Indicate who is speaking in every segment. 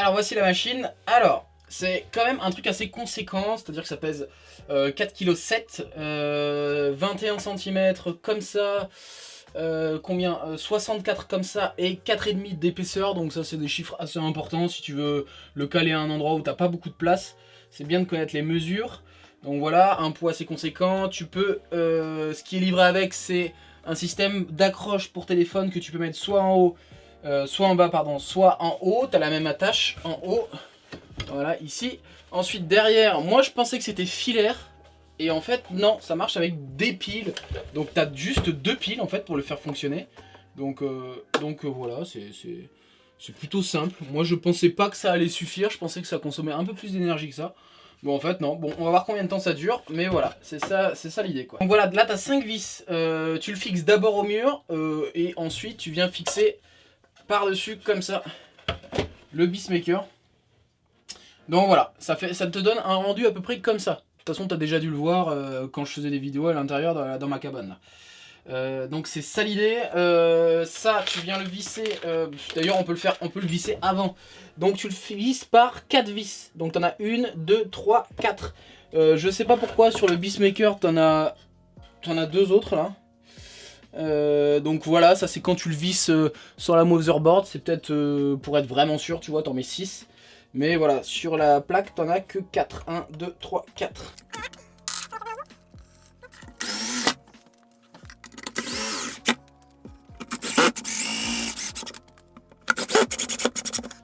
Speaker 1: Alors voici la machine. Alors, c'est quand même un truc assez conséquent, c'est-à-dire que ça pèse 4,7 kg, 21 cm comme ça, combien 64 comme ça et 4,5 d'épaisseur, donc ça c'est des chiffres assez importants si tu veux le caler à un endroit où t'as pas beaucoup de place. C'est bien de connaître les mesures. Donc voilà, un poids assez conséquent. Tu peux, ce qui est livré avec, c'est un système d'accroche pour téléphone que tu peux mettre soit en haut, soit en bas, pardon, soit en haut. Tu as la même attache en haut. Voilà, ici. Ensuite, derrière, moi je pensais que c'était filaire. Et en fait, non, ça marche avec des piles. Donc, tu as juste 2 piles en fait pour le faire fonctionner. Donc voilà, c'est plutôt simple. Moi, je pensais pas que ça allait suffire. Je pensais que ça consommait un peu plus d'énergie que ça. Bon, en fait, non. Bon, on va voir combien de temps ça dure. Mais voilà, c'est ça l'idée, quoi. Donc voilà, là, tu as 5 vis. Tu le fixes d'abord au mur. Et ensuite, tu viens fixer par-dessus, comme ça, le Beastmaker. Donc voilà, ça te donne un rendu à peu près comme ça. De toute façon, tu as déjà dû le voir quand je faisais des vidéos à l'intérieur dans ma cabane, là. Donc c'est ça l'idée. Ça, tu viens le visser. D'ailleurs, on peut le visser avant. Donc tu le visses par 4 vis. Donc t'en as 1, 2, 3, 4. Je sais pas pourquoi sur le Beastmaker t'en as 2 autres là. Donc voilà, ça c'est quand tu le visses sur la motherboard. C'est peut-être pour être vraiment sûr, tu vois, t'en mets 6. Mais voilà, sur la plaque t'en as que 4. 1, 2, 3, 4.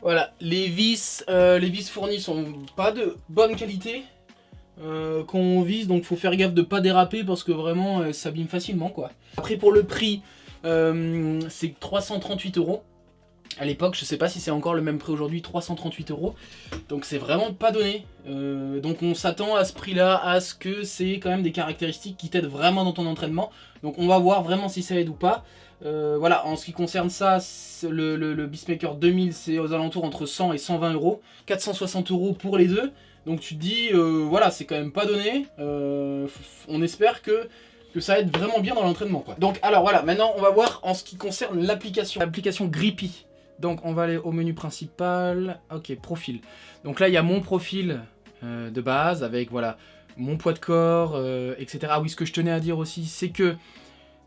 Speaker 1: Voilà, les vis fournies sont pas de bonne qualité quand on vise, donc faut faire gaffe de pas déraper parce que vraiment ça s'abîme facilement, quoi. Après pour le prix, c'est 338 €. À l'époque, je sais pas si c'est encore le même prix aujourd'hui, 338 €. Donc c'est vraiment pas donné. Donc on s'attend à ce prix-là, à ce que c'est quand même des caractéristiques qui t'aident vraiment dans ton entraînement. Donc on va voir vraiment si ça aide ou pas. Voilà, en ce qui concerne ça, le Beastmaker 2000, c'est aux alentours entre 100 et 120 €. 460 € pour les deux. Donc tu te dis, voilà, c'est quand même pas donné. On espère que ça aide vraiment bien dans l'entraînement, quoi. Donc alors voilà, maintenant on va voir en ce qui concerne l'application. L'application Grippy. Donc on va aller au menu principal. Ok, profil. Donc là il y a mon profil de base avec voilà mon poids de corps, etc. Ah oui, ce que je tenais à dire aussi, c'est que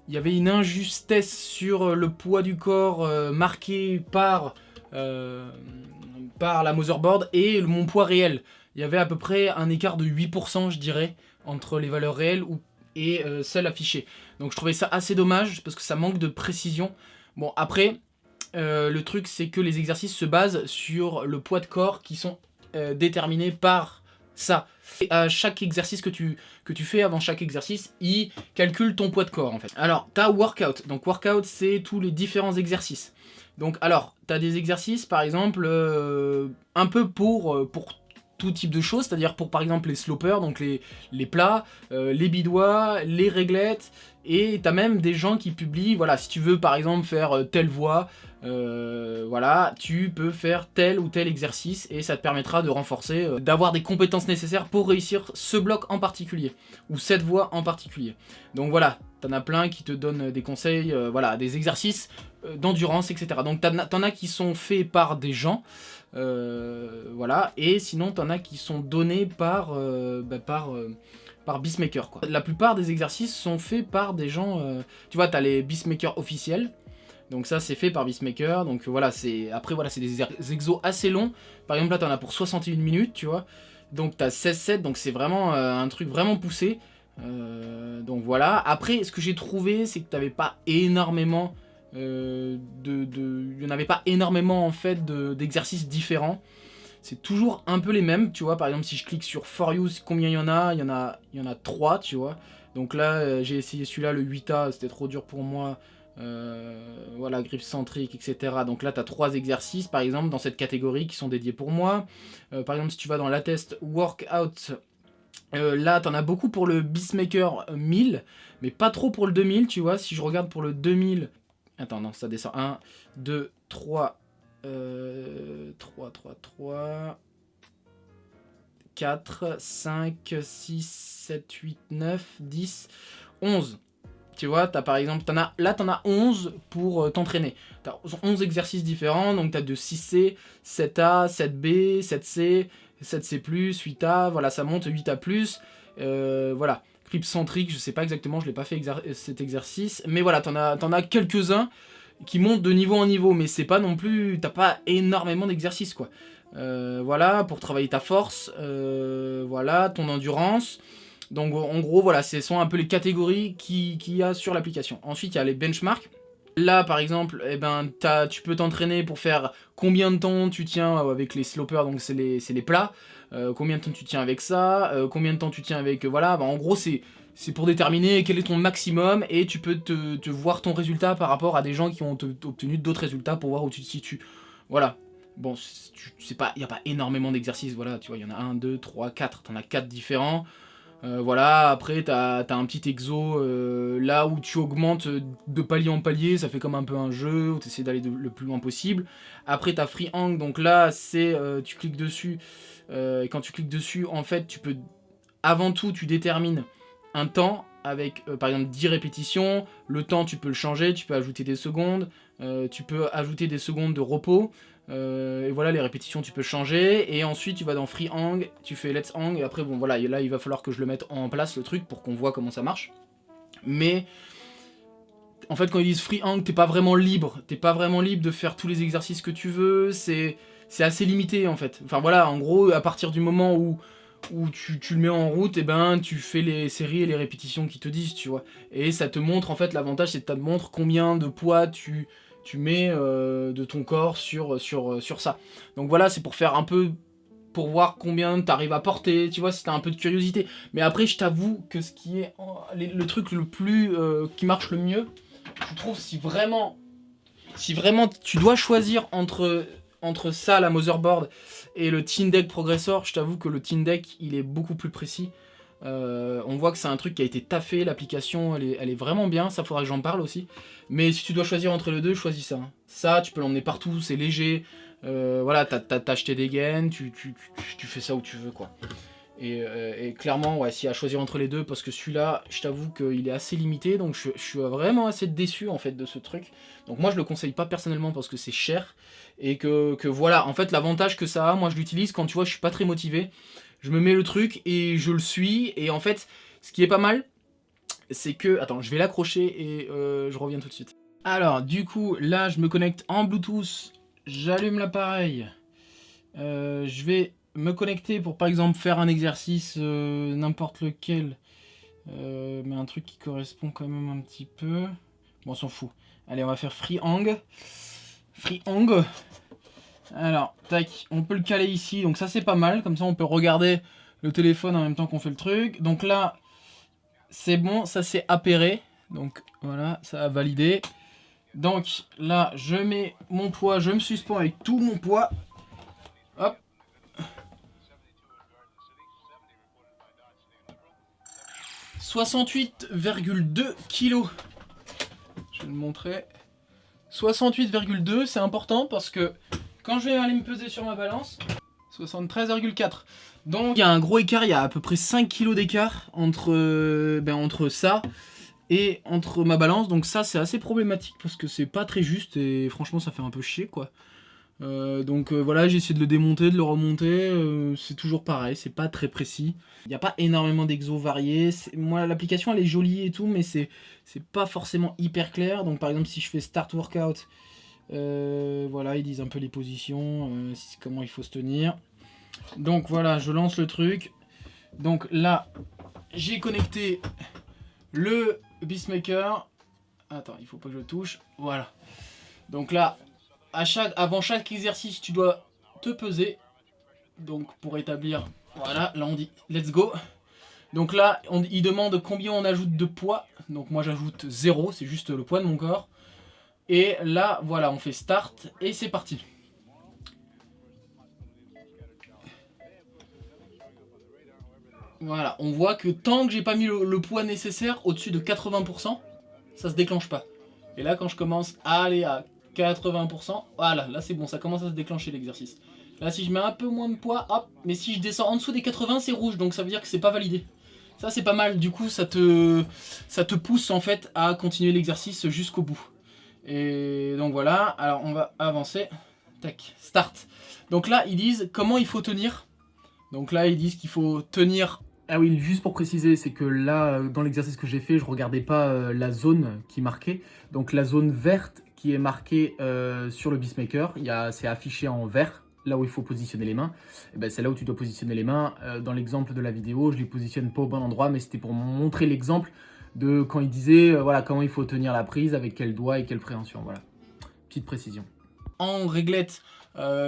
Speaker 1: il y avait une injustesse sur le poids du corps marqué par la motherboard et mon poids réel. Il y avait à peu près un écart de 8%, je dirais, entre les valeurs réelles et celles affichées. Donc je trouvais ça assez dommage parce que ça manque de précision. Bon, après, le truc c'est que les exercices se basent sur le poids de corps qui sont déterminés par ça. Et à chaque exercice que tu fais, avant chaque exercice, il calcule ton poids de corps en fait. Alors, tu as workout. Donc workout, c'est tous les différents exercices. Donc alors, tu as des exercices par exemple un peu pour tout type de choses, c'est-à-dire pour par exemple les slopers, donc les plats, les bidois, les réglettes, et t'as même des gens qui publient, voilà, si tu veux par exemple faire telle voix, voilà, tu peux faire tel ou tel exercice et ça te permettra de renforcer, d'avoir des compétences nécessaires pour réussir ce bloc en particulier, ou cette voix en particulier. Donc voilà, t'en as plein qui te donnent des conseils, voilà, des exercices d'endurance, etc. Donc t'en as qui sont faits par des gens, voilà, et sinon t'en as qui sont donnés par Beastmaker, quoi. La plupart des exercices sont faits par des gens, tu vois, t'as les Beastmaker officiels, donc ça c'est fait par Beastmaker, donc voilà, après voilà, c'est des exos assez longs. Par exemple là t'en as pour 61 minutes, tu vois, donc t'as 16 sets, donc c'est vraiment un truc vraiment poussé. Donc voilà, après ce que j'ai trouvé c'est que t'avais pas énormément il n'y en avait pas énormément en fait d'exercices différents. C'est toujours un peu les mêmes, tu vois. Par exemple, si je clique sur For You, combien il y en a? Il y en a 3, tu vois. Donc là, j'ai essayé celui-là, le 8A, c'était trop dur pour moi. Voilà, grip centrique, etc. Donc là, tu as 3 exercices, par exemple, dans cette catégorie qui sont dédiés pour moi. Par exemple, si tu vas dans la test Workout, là, tu en as beaucoup pour le Beastmaker 1000, mais pas trop pour le 2000, tu vois. Si je regarde pour le 2000... Attends, non, ça descend. 1, 2, 3... 3, 4, 5, 6, 7, 8, 9, 10, 11. Tu vois, t'as par exemple, t'en as 11 pour t'entraîner. T'as 11 exercices différents, donc t'as de 6C, 7A, 7B, 7C, 7C+, 8A, voilà, ça monte 8A+, voilà. Clip centrique, je sais pas exactement, je l'ai pas fait cet exercice, mais voilà, t'en as quelques-uns qui montent de niveau en niveau, mais c'est pas non plus, t'as pas énormément d'exercices, quoi. Voilà, pour travailler ta force, voilà, ton endurance. Donc en gros, voilà, ce sont un peu les catégories qu'il y a sur l'application. Ensuite, il y a les benchmarks. Là, par exemple, eh ben, tu peux t'entraîner pour faire combien de temps tu tiens avec les slopers, donc c'est les plats. Combien de temps tu tiens avec ça, combien de temps tu tiens avec... voilà, bah, en gros, c'est pour déterminer quel est ton maximum et tu peux te voir ton résultat par rapport à des gens qui ont obtenu d'autres résultats pour voir où tu te situes. Voilà. Bon, il n'y a pas énormément d'exercices, voilà, tu vois, il y en a 1, 2, 3, 4, t'en as 4 différents. Voilà, après t'as un petit exo là où tu augmentes de palier en palier, ça fait comme un peu un jeu où tu essaies d'aller le plus loin possible. Après t'as Free Hang, donc là c'est tu cliques dessus, et quand tu cliques dessus, en fait tu peux, avant tout tu détermines un temps avec par exemple 10 répétitions. Le temps tu peux le changer, tu peux ajouter des secondes, tu peux ajouter des secondes de repos. Et voilà, les répétitions tu peux changer, et ensuite tu vas dans Free Hang, tu fais Let's Hang, et après bon voilà, là il va falloir que je le mette en place le truc pour qu'on voit comment ça marche. Mais en fait quand ils disent Free Hang, t'es pas vraiment libre de faire tous les exercices que tu veux, c'est assez limité en fait. Enfin voilà, en gros à partir du moment où tu le mets en route, et ben tu fais les séries et les répétitions qui te disent, tu vois. Et ça te montre, en fait, l'avantage c'est que ça te montre combien de poids tu mets de ton corps sur ça. Donc voilà, c'est pour faire un peu, pour voir combien t'arrives à porter, tu vois, si t'as un peu de curiosité. Mais après, je t'avoue que ce qui est le truc le plus qui marche le mieux, je trouve, si vraiment tu dois choisir entre ça, la motherboard, et le Team Deck Progressor, je t'avoue que le Team Deck, il est beaucoup plus précis. On voit que c'est un truc qui a été taffé, l'application elle est vraiment bien, ça faudra que j'en parle aussi. Mais si tu dois choisir entre les deux, choisis ça. Ça, tu peux l'emmener partout, c'est léger. Voilà, t'as acheté des gaines, tu fais ça où tu veux, quoi. Et clairement, ouais, s'il y a à choisir entre les deux, parce que celui-là, je t'avoue qu'il est assez limité, donc je suis vraiment assez déçu en fait de ce truc. Donc moi je le conseille pas personnellement parce que c'est cher, et que voilà, en fait l'avantage que ça a, moi je l'utilise quand tu vois je suis pas très motivé, je me mets le truc et je le suis, et en fait ce qui est pas mal, c'est que... Attends, je vais l'accrocher et je reviens tout de suite. Alors du coup, là je me connecte en Bluetooth, j'allume l'appareil, je vais me connecter pour par exemple faire un exercice n'importe lequel, mais un truc qui correspond quand même un petit peu. Bon, on s'en fout. Allez, on va faire Free Hang. Free Hang. Alors, tac, on peut le caler ici, donc ça c'est pas mal, comme ça on peut regarder le téléphone en même temps qu'on fait le truc. Donc là, c'est bon, ça c'est appairé, donc voilà, ça a validé. Donc là, je mets mon poids, je me suspends avec tout mon poids. Hop. 68,2 kg. Je vais le montrer. 68,2, c'est important parce que quand je vais aller me peser sur ma balance, 73,4. Donc il y a un gros écart, il y a à peu près 5 kg d'écart entre ça et entre ma balance. Donc ça c'est assez problématique parce que c'est pas très juste et franchement ça fait un peu chier, quoi. Donc voilà, j'ai essayé de le démonter, de le remonter, c'est toujours pareil, c'est pas très précis. Il n'y a pas énormément d'exos variés. Moi l'application elle est jolie et tout, mais c'est pas forcément hyper clair. Donc par exemple si je fais Start Workout, voilà, ils disent un peu les positions, comment il faut se tenir. Donc voilà, je lance le truc. Donc là, j'ai connecté le Beastmaker. Attends, il faut pas que je le touche. Voilà. Donc là, avant chaque exercice, tu dois te peser. Donc pour établir, voilà, là on dit let's go. Donc là, il demande combien on ajoute de poids. Donc moi j'ajoute 0, c'est juste le poids de mon corps. Et là, voilà, on fait start et c'est parti. Voilà, on voit que tant que j'ai pas mis le poids nécessaire au-dessus de 80%, ça se déclenche pas. Et là, quand je commence à aller à 80%, voilà, là c'est bon, ça commence à se déclencher l'exercice. Là, si je mets un peu moins de poids, hop, mais si je descends en dessous des 80, c'est rouge, donc ça veut dire que c'est pas validé. Ça c'est pas mal, du coup ça te pousse en fait à continuer l'exercice jusqu'au bout. Et donc voilà, alors on va avancer. Tac, start. Donc là ils disent comment il faut tenir. Donc là ils disent qu'il faut tenir. Ah oui, juste pour préciser, c'est que là, dans l'exercice que j'ai fait, je regardais pas la zone qui marquait. Donc la zone verte qui est marquée sur le Beastmaker, c'est affiché en vert, là où il faut positionner les mains. Et ben, c'est là où tu dois positionner les mains. Dans l'exemple de la vidéo, je les positionne pas au bon endroit, mais c'était pour montrer l'exemple de quand il disait voilà, comment il faut tenir la prise, avec quel doigt et quelle préhension. Voilà, petite précision. En réglette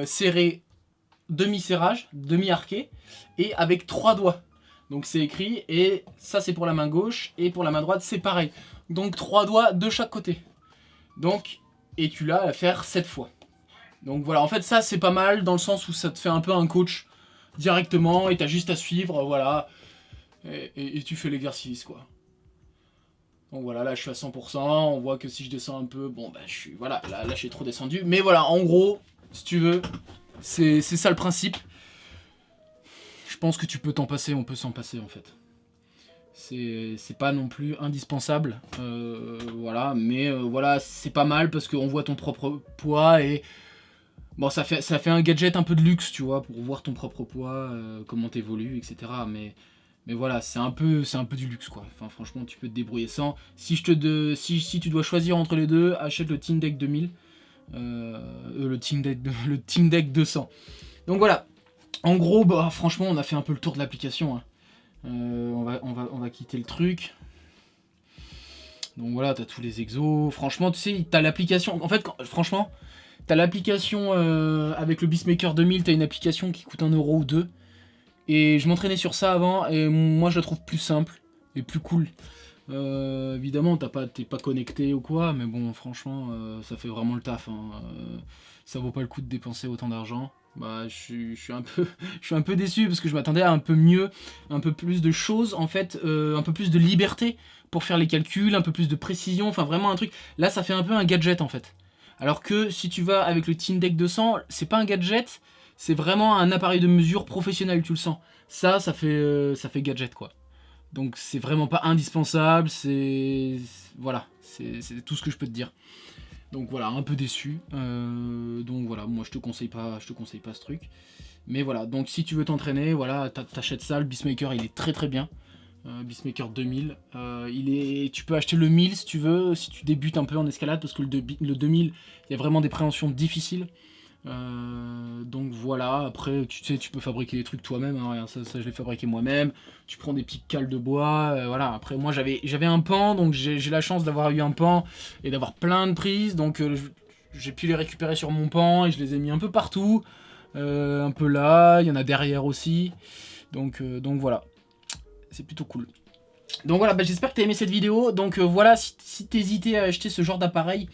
Speaker 1: serrée, demi-serrage, demi-arqué, et avec 3 doigts. Donc c'est écrit, et ça c'est pour la main gauche, et pour la main droite c'est pareil. Donc 3 doigts de chaque côté. Donc, et tu l'as à faire 7 fois. Donc voilà, en fait ça c'est pas mal, dans le sens où ça te fait un peu un coach directement, et t'as juste à suivre, voilà, et tu fais l'exercice, quoi. Donc voilà, là je suis à 100%, on voit que si je descends un peu, bon bah je suis, voilà, là je suis trop descendu. Mais voilà, en gros, si tu veux, c'est ça le principe. Je pense que tu peux t'en passer, on peut s'en passer en fait. C'est pas non plus indispensable, voilà, mais voilà, c'est pas mal parce qu'on voit ton propre poids et bon, ça fait un gadget un peu de luxe, tu vois, pour voir ton propre poids, comment t'évolues, etc. Mais voilà, c'est un peu du luxe, quoi. Enfin, franchement, tu peux te débrouiller sans. Si tu dois choisir entre les deux, achète le Team Deck 2000, le Team Deck 200. Donc voilà. En gros, bah, franchement, on a fait un peu le tour de l'application. Hein. On va quitter le truc. Donc voilà, t'as tous les exos. Franchement, tu sais, t'as l'application. En fait, franchement, t'as l'application avec le Beastmaker 2000. T'as une application qui coûte 1€ ou 2. Et je m'entraînais sur ça avant. Et moi, je la trouve plus simple et plus cool. Évidemment, t'es pas connecté ou quoi. Mais bon, franchement, ça fait vraiment le taf. Hein. Ça vaut pas le coup de dépenser autant d'argent. Bah, je suis un peu déçu parce que je m'attendais à un peu mieux, un peu plus de choses en fait, un peu plus de liberté pour faire les calculs, un peu plus de précision, enfin vraiment un truc. Là, ça fait un peu un gadget en fait. Alors que si tu vas avec le Team Deck 200, c'est pas un gadget, c'est vraiment un appareil de mesure professionnel, tu le sens. Ça fait gadget quoi. Donc c'est vraiment pas indispensable, voilà, c'est tout ce que je peux te dire. Donc voilà, un peu déçu. Donc voilà, moi je te conseille pas ce truc. Mais voilà, donc si tu veux t'entraîner, voilà, t'achètes ça. Le Beastmaker, il est très très bien. Beastmaker 2000. Tu peux acheter le 1000 si tu veux, si tu débutes un peu en escalade, parce que le 2000, il y a vraiment des préhensions difficiles. Donc voilà, après tu sais, tu peux fabriquer les trucs toi-même, hein, ça je l'ai fabriqué moi-même. Tu prends des petites cales de bois, voilà. Après moi j'avais un pan, donc j'ai la chance d'avoir eu un pan et d'avoir plein de prises, donc j'ai pu les récupérer sur mon pan et je les ai mis un peu partout, un peu là, il y en a derrière aussi, donc voilà, c'est plutôt cool. Donc voilà, bah, j'espère que t'as aimé cette vidéo. Donc voilà, si t'hésitais à acheter ce genre d'appareil,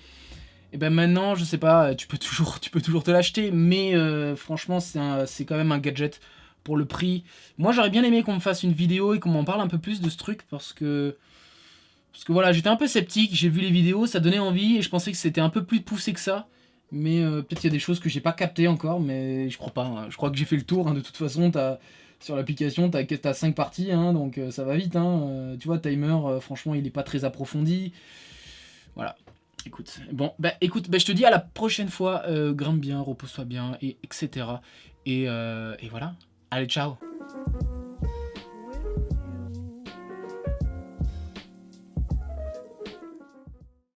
Speaker 1: et ben maintenant, je sais pas, tu peux toujours te l'acheter, mais franchement, c'est quand même un gadget pour le prix. Moi, j'aurais bien aimé qu'on me fasse une vidéo et qu'on m'en parle un peu plus de ce truc, parce que voilà, j'étais un peu sceptique, j'ai vu les vidéos, ça donnait envie, et je pensais que c'était un peu plus poussé que ça. Mais peut-être qu'il y a des choses que j'ai pas captées encore, mais je crois pas. Hein. Je crois que j'ai fait le tour, hein. De toute façon, sur l'application, t'as 5 parties, hein, donc ça va vite. Hein. Tu vois, timer, franchement, il est pas très approfondi. Voilà. Écoute, bon, écoute, je te dis à la prochaine fois, grimpe bien, repose-toi bien, etc. Et voilà. Allez, ciao.